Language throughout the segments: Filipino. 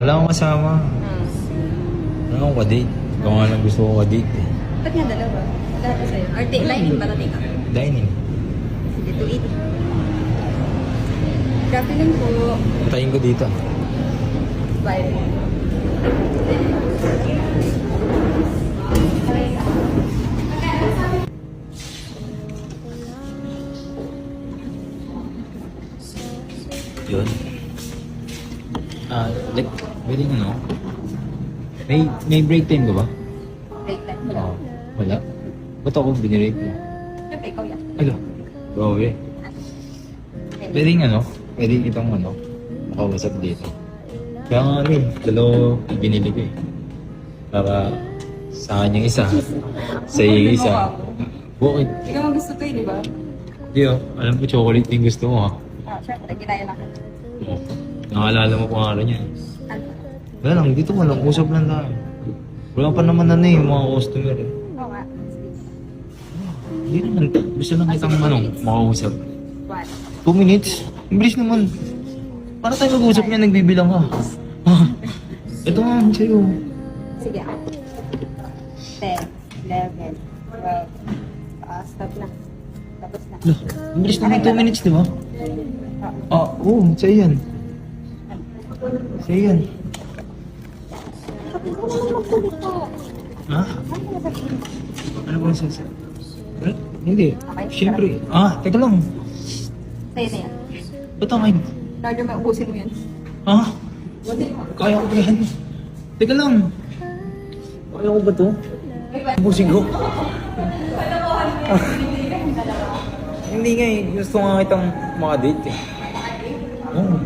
Wala akong kasama. Wala akong ka-date. Ikaw nga lang gusto ko ka-date eh. Ba't nga dalawa? Lahat ko sa'yo. Or lining ba natin ka? Dining. Sige, 280. Grabe lang po. Antayin ko dito. Bye. Yun. Like, pwede ano? May break time ka ba? Break time. Oo. Wala? Ba't ako binirate mo? Siyempre, ikaw yan. Alo. Grabe. Pwede pwede kitang makausap dito. Kaya nga dalawa binili ko eh. Para sa akin yung isa, sa iyo yung isa. Bakit? Ikaw ang gusto ko eh, di ba? Hindi alam ko chocolate yung gusto mo ha. Siyempre, ginaya lang. Oo. Nakaalala mo pangalan niya eh. Ano? Wala lang, dito walang usap lang tayo. Wala pa naman yung mga customer eh. Oo nga. Hindi naman, gusto lang kitang makausap. What? 2 minutes? Ang bilis naman. Para tayo mag-usap niya, nagbibilang ka. Ito nga, sa'yo. Sige. 10, 11, 12. Stop na. Tapos na. Ang bilis naman 2 minutes, di ba? Oo, sa'yo yan. Sa'yo yan. Ha? Ano ba nasasabi? Hindi. Siyempre. Teka lang. Sa'yo na yan. Ba't ang kayo? Lalo may ubusin mo yan. Kaya ko ba yan? Teka lang. Kaya ko ba to? Ubusin ko. Hindi nga eh. Gusto nga kitang makadate eh. Oo.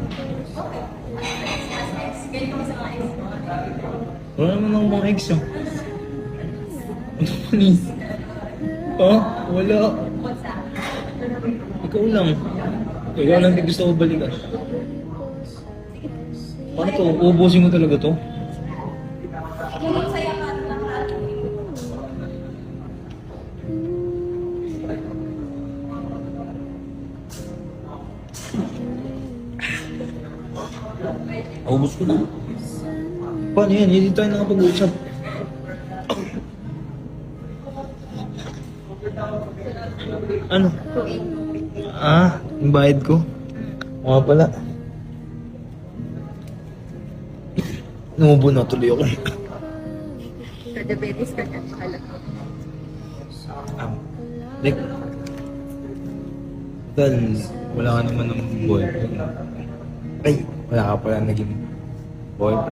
Wala naman akong mga ex oh. Ano ba ni? Wala. Ikaw lang. Ikaw lang din gusto ko balikan. Paano to? Uubusin mo talaga to? Ubus ko na. Paano yan? Hindi tayo nakapag-usap. Ano? Yung bayad ko. Mga pala. Numubo na tuloy ako. Diabetes ka na. Alam ko. Like, dahil wala ka naman ng boyfriend. Ay, wala ka pala naging boyfriend.